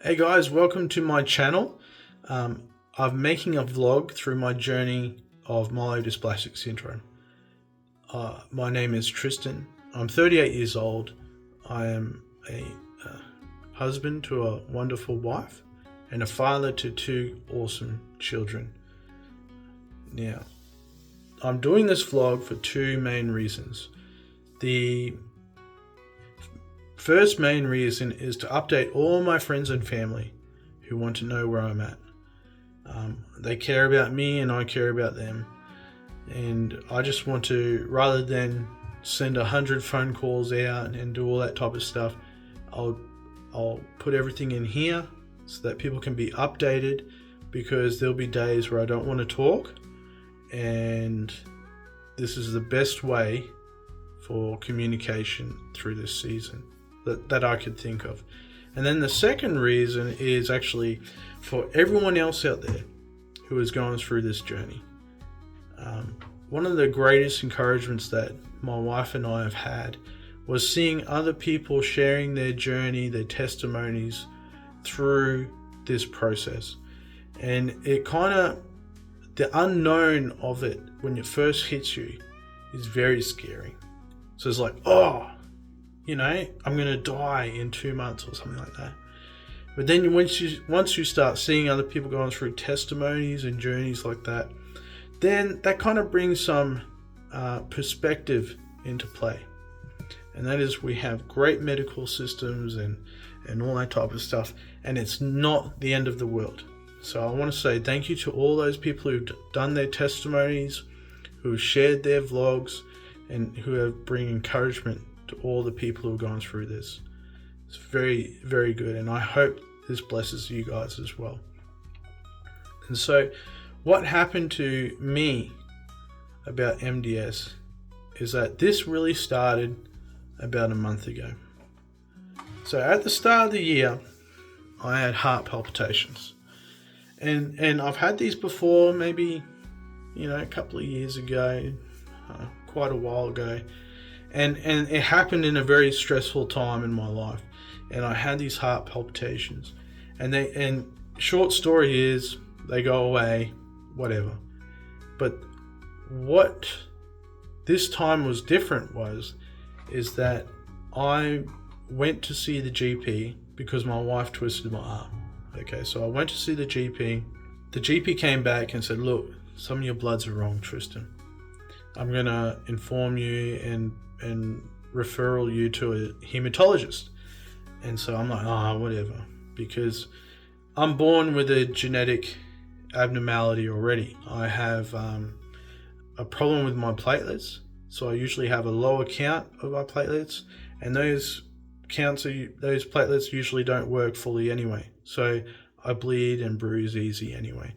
Hey guys, welcome to my channel. I'm making a vlog through my journey of Myelodysplastic Syndrome. My name is Tristan. I'm 38 years old. I am a husband to a wonderful wife and a father to two awesome children. Now, I'm doing this vlog for two main reasons. The first main reason is to update all my friends and family who want to know where I'm at. They care about me and I care about them. And I just want to, rather than send 100 phone calls out and do all that type of stuff, I'll put everything in here so that people can be updated, because there'll be days where I don't want to talk, and this is the best way for communication through this season that I could think of. And then the second reason is actually for everyone else out there who is going through this journey. One of the greatest encouragements that my wife and I have had was seeing other people sharing their journey, their testimonies through this process. And it the unknown of it when it first hits you is very scary. So it's like, oh, I'm going to die in 2 months or something like that. But then once you start seeing other people going through testimonies and journeys like that, then that kind of brings some perspective into play. And that is, we have great medical systems and all that type of stuff, and it's not the end of the world. So I want to say thank you to all those people who've done their testimonies, who have shared their vlogs, and who have bring encouragement to all the people who have gone through this. It's very, very good, and I hope this blesses you guys as well. And so what happened to me about MDS is that this really started about a month ago. So at the start of the year, I had heart palpitations. And I've had these before, maybe, a couple of years ago, quite a while ago. And it happened in a very stressful time in my life. And I had these heart palpitations. And short story is, they go away, whatever. But what this time was different is that I went to see the GP because my wife twisted my arm. Okay, so I went to see the GP. The GP came back and said, look, some of your bloods are wrong, Tristan. I'm going to inform you and referral you to a hematologist. And so I'm like, whatever, because I'm born with a genetic abnormality already. I have a problem with my platelets, so I usually have a lower count of my platelets, and those platelets usually don't work fully anyway. So I bleed and bruise easy anyway.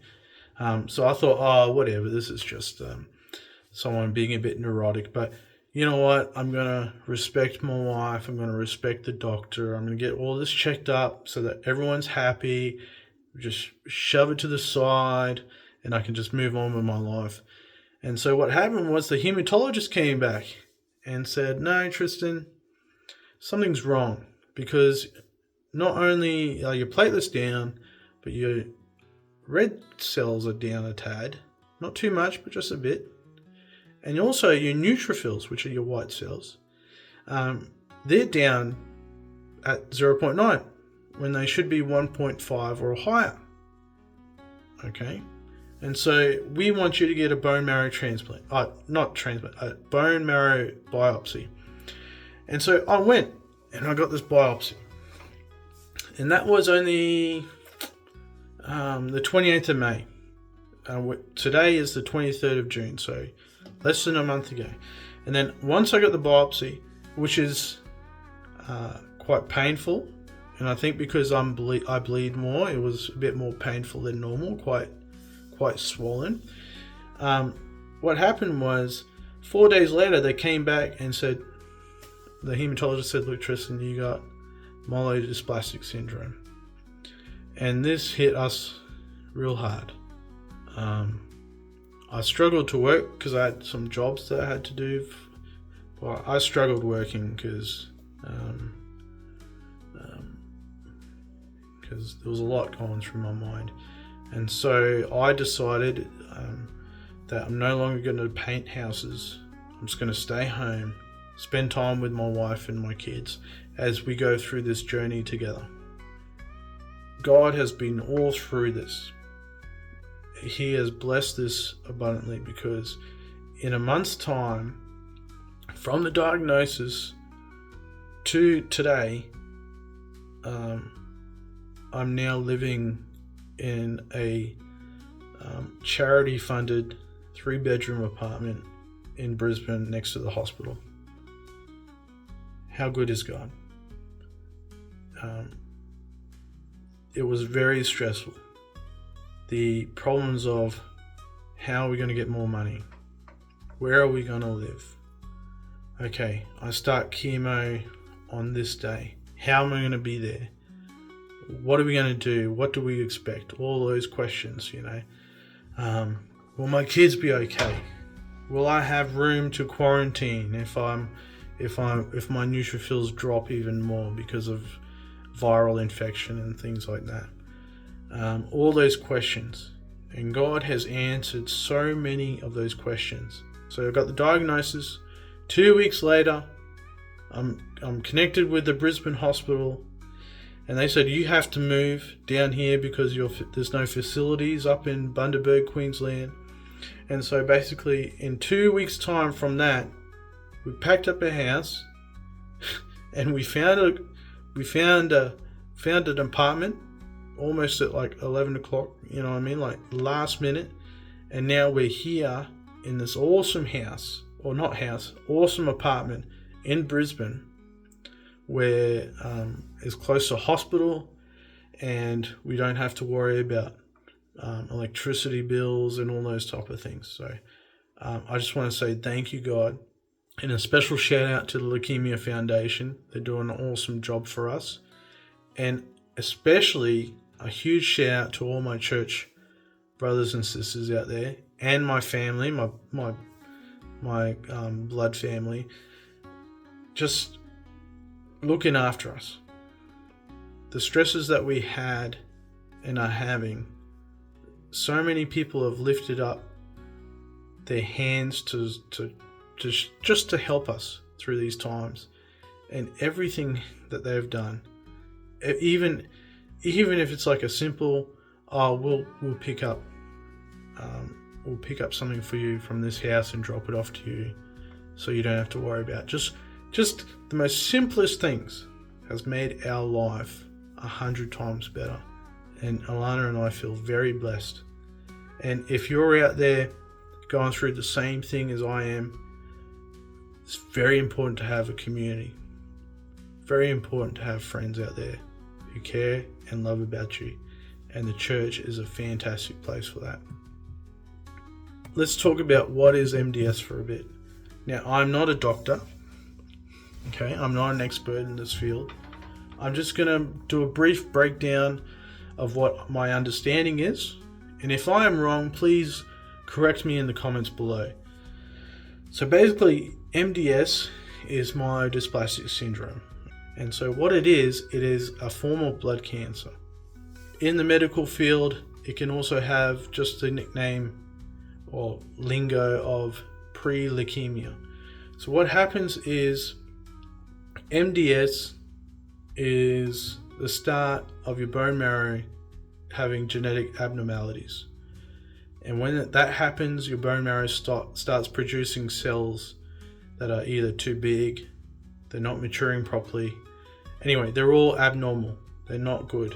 So I thought, whatever, this is just someone being a bit neurotic. But you know what? I'm going to respect my wife. I'm going to respect the doctor. I'm going to get all this checked up so that everyone's happy. Just shove it to the side and I can just move on with my life. And so what happened was the hematologist came back and said, no, Tristan, something's wrong, because not only are your platelets down, but your red cells are down a tad. Not too much, but just a bit. And also your neutrophils, which are your white cells, they're down at 0.9 when they should be 1.5 or higher. Okay? And so we want you to get a bone marrow transplant. A bone marrow biopsy. And so I went and I got this biopsy. And that was only the 28th of May. Today is the 23rd of June, so less than a month ago. And then once I got the biopsy, which is quite painful, and I think because I bleed more, it was a bit more painful than normal, quite swollen. What happened was, 4 days later, they came back and said, the hematologist said, look, Tristan, you got Myelodysplastic Syndrome. And this hit us real hard. I struggled to work because I had some jobs that I had to do. Well, I struggled working because because there was a lot going through my mind. And so I decided that I'm no longer going to paint houses. I'm just going to stay home, spend time with my wife and my kids as we go through this journey together. God has been all through this. He has blessed this abundantly, because in a month's time, from the diagnosis to today, I'm now living in a charity-funded 3-bedroom apartment in Brisbane next to the hospital. How good is God? It was very stressful. The problems of how are we going to get more money? Where are we going to live? Okay, I start chemo on this day. How am I going to be there? What are we going to do? What do we expect? All those questions, will my kids be okay? Will I have room to quarantine if my neutrophils drop even more because of viral infection and things like that? All those questions. And God has answered so many of those questions. So I got the diagnosis. 2 weeks later, I'm connected with the Brisbane hospital, and they said, you have to move down here because there's no facilities up in Bundaberg, Queensland. And so basically in 2 weeks time from that, we packed up a house and we found an apartment almost at like 11 o'clock, like last minute. And now we're here in this awesome awesome apartment in Brisbane, where it's close to hospital, and we don't have to worry about electricity bills and all those type of things. So I just want to say thank you, God, and a special shout out to the Leukemia Foundation. They're doing an awesome job for us, and especially a huge shout out to all my church brothers and sisters out there, and my family, my blood family, just looking after us. The stresses that we had and are having, so many people have lifted up their hands to just to help us through these times, and everything that they've done, even if it's like a simple, we'll pick up something for you from this house and drop it off to you, so you don't have to worry about it. Just the most simplest things has made our life 100 times better. And Alana and I feel very blessed. And if you're out there going through the same thing as I am, it's very important to have a community. Very important to have friends out there who care and love about you. And the church is a fantastic place for that. Let's talk about what is MDS for a bit. Now, I'm not a doctor. Okay, I'm not an expert in this field. I'm just going to do a brief breakdown of what my understanding is. And if I am wrong, please correct me in the comments below. So basically, MDS is Myelodysplastic Syndrome. And so what it is a form of blood cancer. In the medical field, it can also have just the nickname or lingo of pre-leukemia. So what happens is MDS is the start of your bone marrow having genetic abnormalities. And when that happens, your bone marrow starts producing cells that are either too big, they're not maturing properly. Anyway, they're all abnormal. They're not good.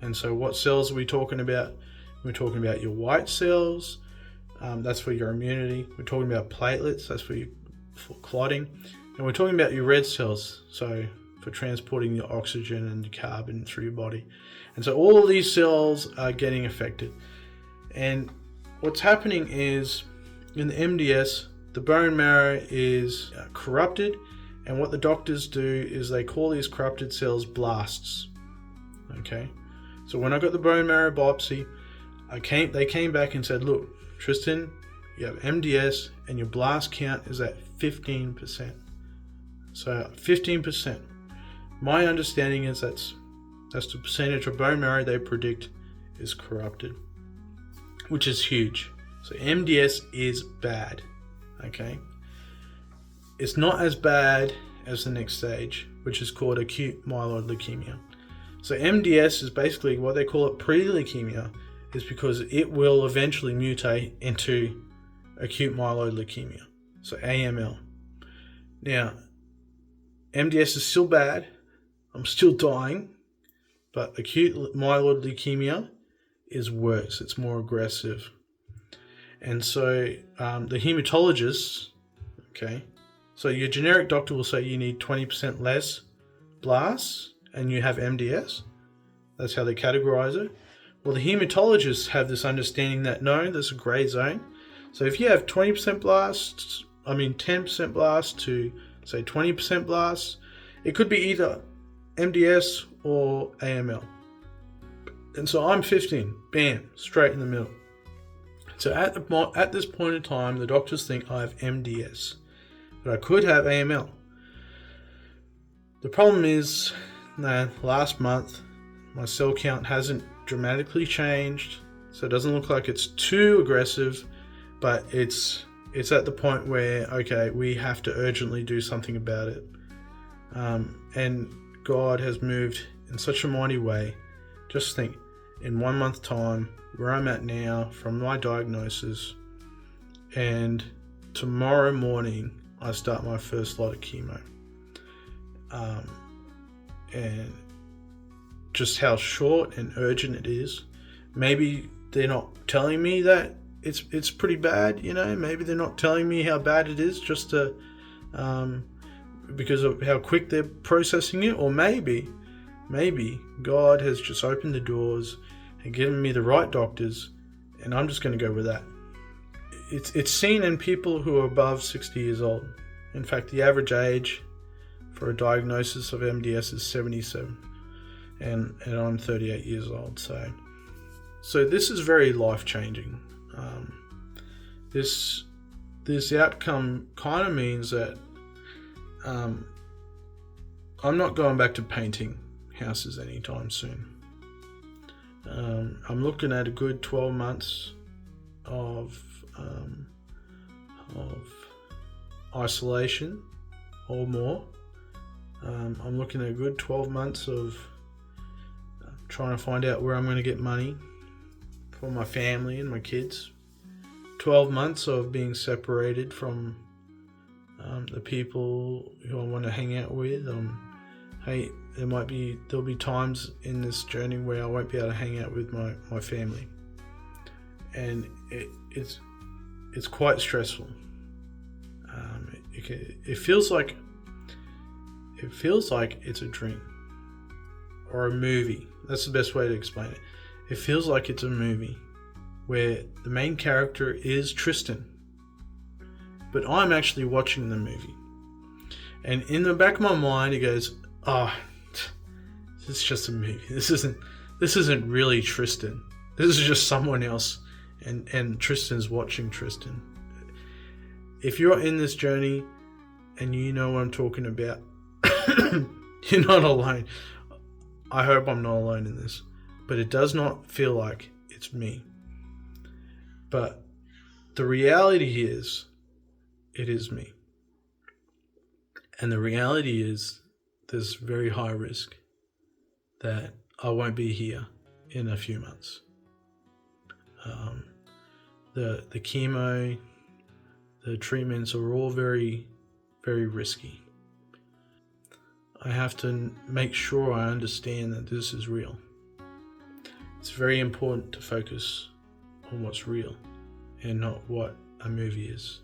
And so what cells are we talking about? We're talking about your white cells. That's for your immunity. We're talking about platelets. That's for clotting. And we're talking about your red cells. So for transporting your oxygen and the carbon through your body. And so all of these cells are getting affected. And what's happening is in the MDS, the bone marrow is corrupted. And what the doctors do is they call these corrupted cells blasts. Okay. So when I got the bone marrow biopsy, they came back and said, look, Tristan, you have MDS and your blast count is at 15%. So 15%. My understanding is that's That's the percentage of bone marrow they predict is corrupted, which is huge. So MDS is bad, okay? It's not as bad as the next stage, which is called acute myeloid leukemia. So MDS is basically what they call it pre-leukemia, is because it will eventually mutate into acute myeloid leukemia, so AML. Now, MDS is still bad. I'm still dying, but acute myeloid leukemia is worse. It's more aggressive. And so the hematologists, okay, so your generic doctor will say you need 20% less blasts and you have MDS. That's how they categorize it. Well, the hematologists have this understanding that no, there's a gray zone. So if you have 20% blasts, 10% blasts to say 20% blasts, it could be either MDS or AML. And so I'm 15, bam, straight in the middle. So at this point in time, the doctors think I have MDS, but I could have AML. The problem is, last month, my cell count hasn't dramatically changed, so it doesn't look like it's too aggressive, but it's at the point where, okay, we have to urgently do something about it. And God has moved in such a mighty way. Just think, in 1 month time, where I'm at now from my diagnosis, and tomorrow morning I start my first lot of chemo. And just how short and urgent it is. Maybe they're not telling me that it's pretty bad, maybe they're not telling me how bad it is just to because of how quick they're processing it, or maybe God has just opened the doors and given me the right doctors, and I'm just going to go with that. It's seen in people who are above 60 years old. In fact, the average age for a diagnosis of MDS is 77, and I'm 38 years old. So this is very life-changing. This outcome kind of means that I'm not going back to painting houses anytime soon. I'm looking at a good 12 months of isolation or more. I'm looking at a good 12 months of trying to find out where I'm going to get money for my family and my kids. 12 months of being separated from the people who I want to hang out with. There'll be times in this journey where I won't be able to hang out with my family, and it's quite stressful. It feels like it's a dream or a movie. That's the best way to explain it. It feels like it's a movie where the main character is Tristan, but I'm actually watching the movie. And in the back of my mind, it goes, this is just a movie. This isn't really Tristan. This is just someone else, and Tristan's watching Tristan. If you're in this journey and you know what I'm talking about, you're not alone. I hope I'm not alone in this, but it does not feel like it's me. But the reality is, it is me. And the reality is, there's very high risk that I won't be here in a few months. The chemo, the treatments are all very, very risky. I have to make sure I understand that this is real. It's very important to focus on what's real and not what a movie is.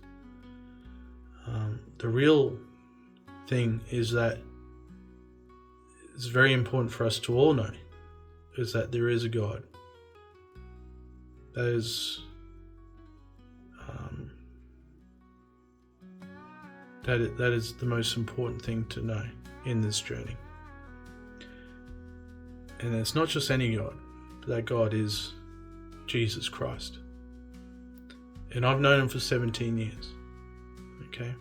The real thing is that it's very important for us to all know is that there is a God. That is that is the most important thing to know in this journey. And it's not just any God, but that God is Jesus Christ. And I've known him for 17 years. Okay?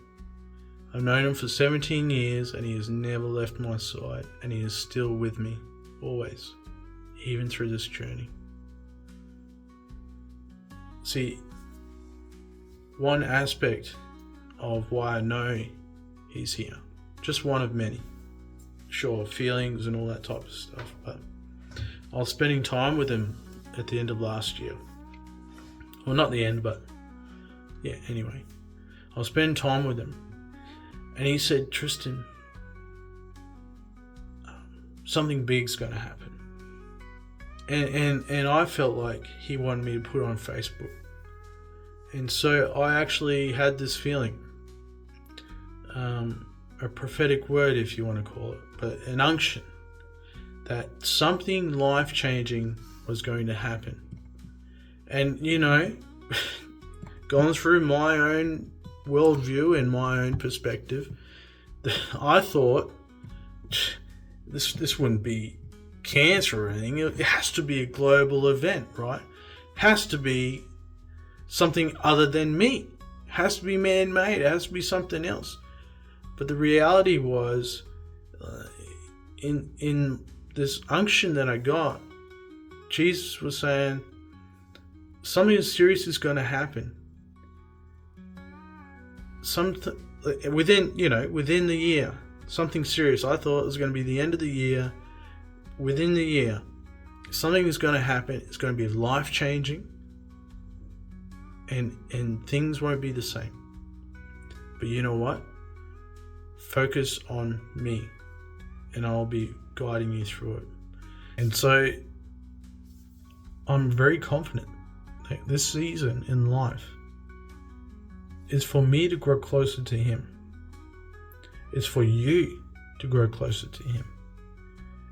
I've known him for 17 years, and he has never left my side, and he is still with me always, even through this journey. See, one aspect of why I know he's here, just one of many. Sure, feelings and all that type of stuff, but I was spending time with him at the end of last year. Well, not the end, but yeah, anyway. I was spending time with him, and he said, Tristan, something big's going to happen. And I felt like he wanted me to put it on Facebook. And so I actually had this feeling, a prophetic word, if you want to call it, but an unction that something life-changing was going to happen. And, you know, gone through my own worldview and my own perspective, I thought this wouldn't be cancer or anything. It has to be a global event, right? It has to be something other than me. It has to be man-made. It has to be something else. But the reality was, in this unction that I got, Jesus was saying, something serious is going to happen. Within the year, something serious. I thought it was going to be the end of the year. Within the year, something is going to happen. It's going to be life-changing, and things won't be the same. But you know what? Focus on me, and I'll be guiding you through it. And so I'm very confident that this season in life is for me to grow closer to him. It's for you to grow closer to him.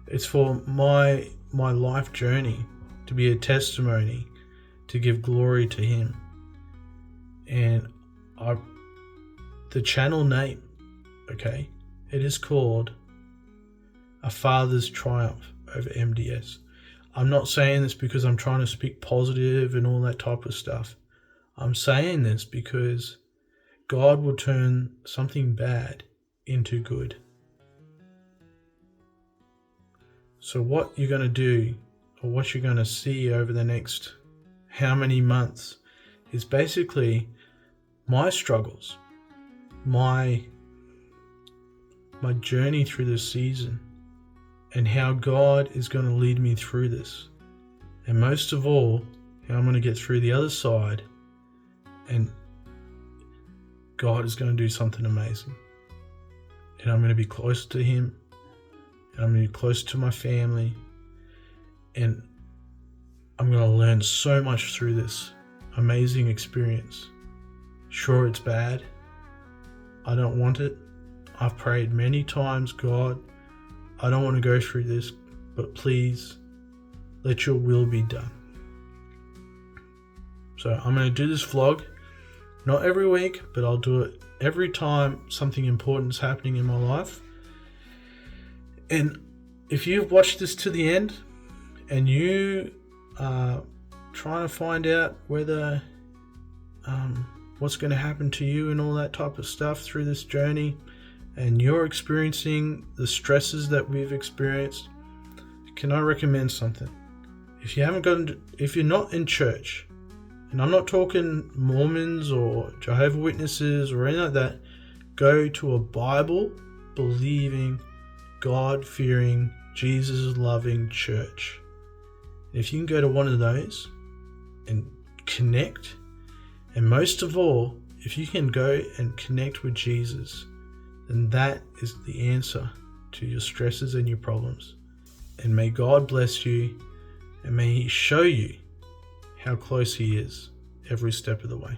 It's for my life journey to be a testimony, to give glory to him. And the channel name, okay, it is called A Father's Triumph Over MDS. I'm not saying this because I'm trying to speak positive and all that type of stuff. I'm saying this because God will turn something bad into good. So what you're going to do, or what you're going to see over the next how many months, is basically my struggles, my journey through this season, and how God is going to lead me through this. And most of all, how I'm going to get through the other side, and God is going to do something amazing. And I'm going to be close to him, and I'm going to be close to my family, and I'm going to learn so much through this amazing experience. Sure, it's bad. I don't want it. I've prayed many times, God, I don't want to go through this, but please let your will be done. So I'm going to do this vlog, not every week, but I'll do it every time something important is happening in my life. And if you've watched this to the end and you are trying to find out whether what's going to happen to you and all that type of stuff through this journey, and you're experiencing the stresses that we've experienced, can I recommend something? If you're not in church, and I'm not talking Mormons or Jehovah's Witnesses or anything like that, go to a Bible-believing, God-fearing, Jesus-loving church. If you can go to one of those and connect, and most of all, if you can go and connect with Jesus, then that is the answer to your stresses and your problems. And may God bless you, and may he show you how close he is every step of the way.